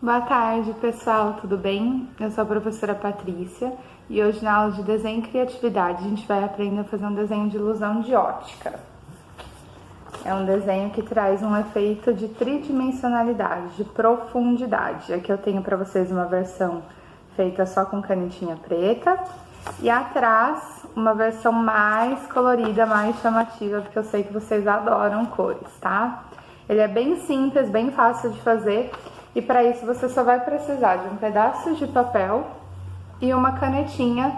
Boa tarde, pessoal, tudo bem? Eu sou a professora Patrícia e hoje na aula de desenho e criatividade a gente vai aprender a fazer um desenho de ilusão de ótica. É um desenho que traz um efeito de tridimensionalidade, de profundidade. Aqui eu tenho para vocês uma versão feita só com canetinha preta e atrás uma versão mais colorida, mais chamativa, porque eu sei que vocês adoram cores, tá? Ele é bem simples, bem fácil de fazer. E para isso você só vai precisar de um pedaço de papel e uma canetinha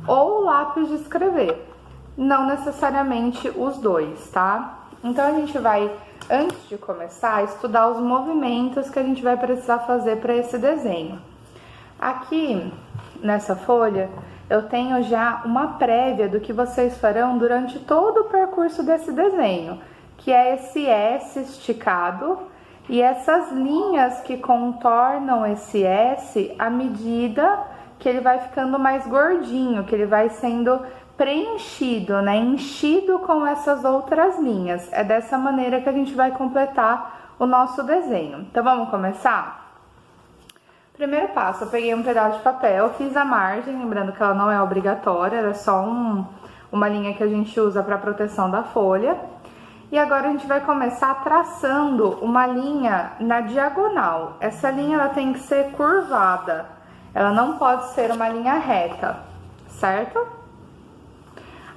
ou lápis de escrever. Não necessariamente os dois, tá? Então a gente vai, antes de começar, estudar os movimentos que a gente vai precisar fazer para esse desenho. Aqui, nessa folha, eu tenho já uma prévia do que vocês farão durante todo o percurso desse desenho, que é esse S esticado e essas linhas que contornam esse S à medida que ele vai ficando mais gordinho, que ele vai sendo preenchido, né? Enchido com essas outras linhas. É dessa maneira que a gente vai completar o nosso desenho. Então vamos começar? Primeiro passo, eu peguei um pedaço de papel, fiz a margem, lembrando que ela não é obrigatória, era só uma linha que a gente usa para proteção da folha. E agora a gente vai começar traçando uma linha na diagonal. Essa linha ela tem que ser curvada, ela não pode ser uma linha reta, certo?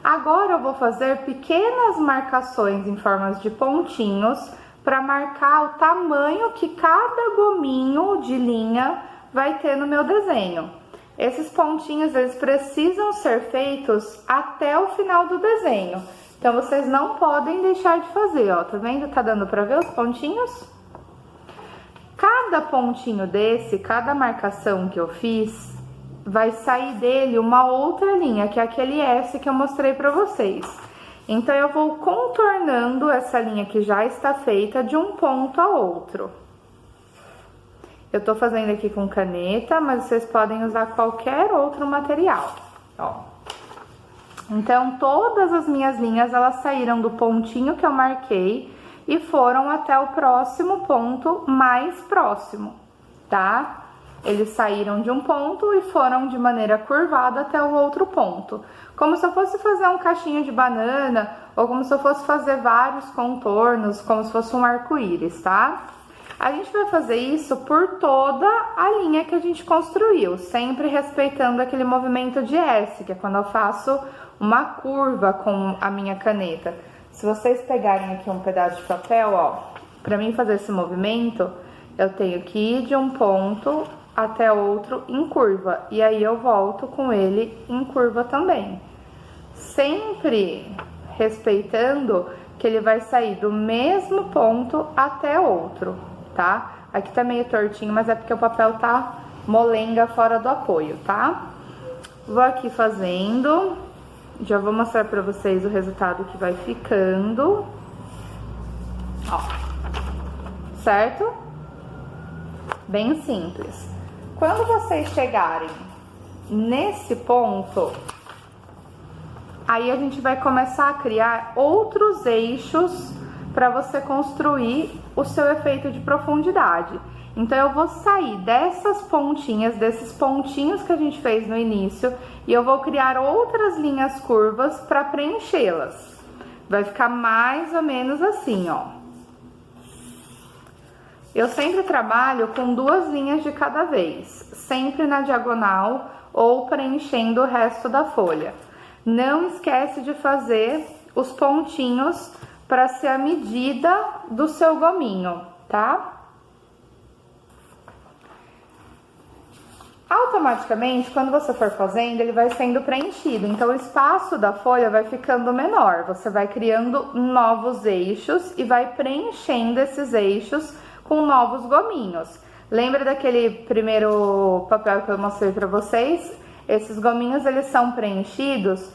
Agora eu vou fazer pequenas marcações em formas de pontinhos para marcar o tamanho que cada gominho de linha vai ter no meu desenho. Esses pontinhos eles precisam ser feitos até o final do desenho. Então, vocês não podem deixar de fazer, ó, tá vendo? Tá dando pra ver os pontinhos? Cada pontinho desse, cada marcação que eu fiz, vai sair dele uma outra linha, que é aquele S que eu mostrei pra vocês. Então, eu vou contornando essa linha que já está feita de um ponto a outro. Eu tô fazendo aqui com caneta, mas vocês podem usar qualquer outro material, ó. Então, todas as minhas linhas, elas saíram do pontinho que eu marquei e foram até o próximo ponto mais próximo, tá? Eles saíram de um ponto e foram de maneira curvada até o outro ponto. Como se eu fosse fazer um cachinho de banana ou como se eu fosse fazer vários contornos, como se fosse um arco-íris, tá? A gente vai fazer isso por toda a linha que a gente construiu, sempre respeitando aquele movimento de S, que é quando eu faço uma curva com a minha caneta. Se vocês pegarem aqui um pedaço de papel, ó, para mim fazer esse movimento, eu tenho que ir de um ponto até outro em curva, e aí eu volto com ele em curva também. Sempre respeitando que ele vai sair do mesmo ponto até outro, tá? Aqui tá meio tortinho, mas é porque o papel tá molenga fora do apoio, tá? Vou aqui fazendo. Já vou mostrar pra vocês o resultado que vai ficando. Ó. Certo? Bem simples. Quando vocês chegarem nesse ponto, aí a gente vai começar a criar outros eixos para você construir o seu efeito de profundidade. Então, eu vou sair dessas pontinhas, desses pontinhos que a gente fez no início, e eu vou criar outras linhas curvas para preenchê-las. Vai ficar mais ou menos assim, ó. Eu sempre trabalho com duas linhas de cada vez, sempre na diagonal ou preenchendo o resto da folha. Não esquece de fazer os pontinhos para ser a medida do seu gominho, tá? Automaticamente, quando você for fazendo, ele vai sendo preenchido. Então, o espaço da folha vai ficando menor. Você vai criando novos eixos e vai preenchendo esses eixos com novos gominhos. Lembra daquele primeiro papel que eu mostrei para vocês? Esses gominhos, eles são preenchidos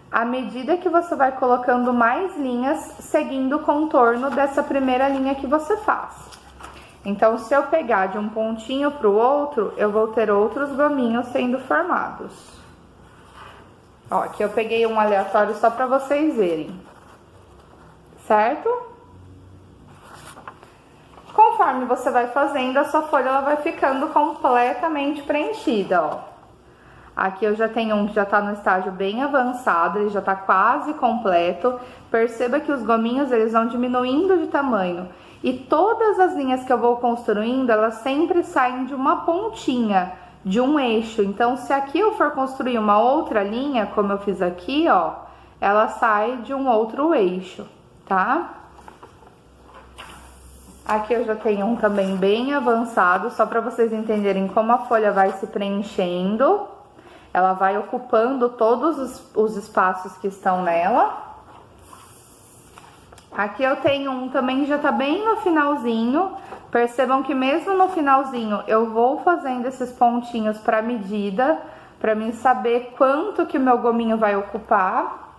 à medida que você vai colocando mais linhas, seguindo o contorno dessa primeira linha que você faz. Então, se eu pegar de um pontinho para o outro, eu vou ter outros gominhos sendo formados. Ó, aqui eu peguei um aleatório só para vocês verem, certo? Conforme você vai fazendo, a sua folha ela vai ficando completamente preenchida, ó. Aqui eu já tenho um que já tá no estágio bem avançado, ele já tá quase completo. Perceba que os gominhos, eles vão diminuindo de tamanho. E todas as linhas que eu vou construindo, elas sempre saem de uma pontinha, de um eixo. Então, se aqui eu for construir uma outra linha, como eu fiz aqui, ó, ela sai de um outro eixo, tá? Aqui eu já tenho um também bem avançado, só para vocês entenderem como a folha vai se preenchendo. Ela vai ocupando todos os espaços que estão nela. Aqui eu tenho um também que já tá bem no finalzinho. Percebam que mesmo no finalzinho eu vou fazendo esses pontinhos para medida, para mim saber quanto que o meu gominho vai ocupar.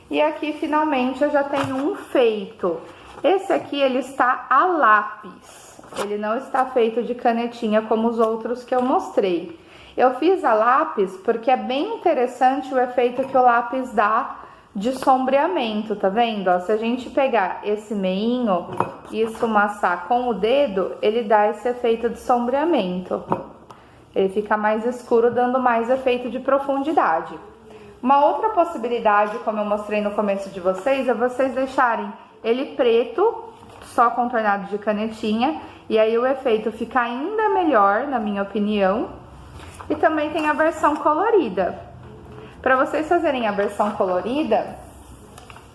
E aqui finalmente eu já tenho um feito. Esse aqui ele está a lápis. Ele não está feito de canetinha como os outros que eu mostrei. Eu fiz a lápis porque é bem interessante o efeito que o lápis dá de sombreamento, tá vendo? Ó, se a gente pegar esse meinho e esfumaçar com o dedo, ele dá esse efeito de sombreamento. Ele fica mais escuro, dando mais efeito de profundidade. Uma outra possibilidade, como eu mostrei no começo de vocês, é vocês deixarem ele preto, só contornado de canetinha, e aí o efeito fica ainda melhor, na minha opinião. E também tem a versão colorida. Para vocês fazerem a versão colorida,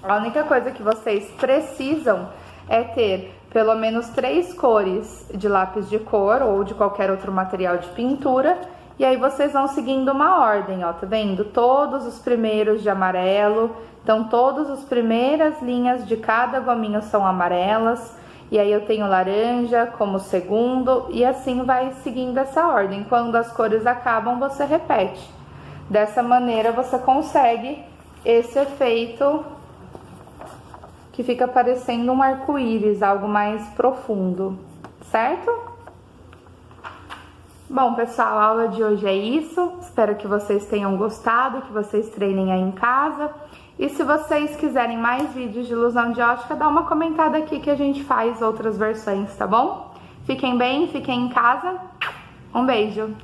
a única coisa que vocês precisam é ter pelo menos 3 cores de lápis de cor ou de qualquer outro material de pintura. E aí vocês vão seguindo uma ordem, ó, tá vendo? Todos os primeiros de amarelo, então todas as primeiras linhas de cada gominho são amarelas. E aí eu tenho laranja como segundo, e assim vai seguindo essa ordem. Quando as cores acabam, você repete. Dessa maneira você consegue esse efeito que fica parecendo um arco-íris, algo mais profundo, certo? Bom, pessoal, a aula de hoje é isso. Espero que vocês tenham gostado, que vocês treinem aí em casa. E se vocês quiserem mais vídeos de ilusão de ótica, dá uma comentada aqui que a gente faz outras versões, tá bom? Fiquem bem, fiquem em casa. Um beijo!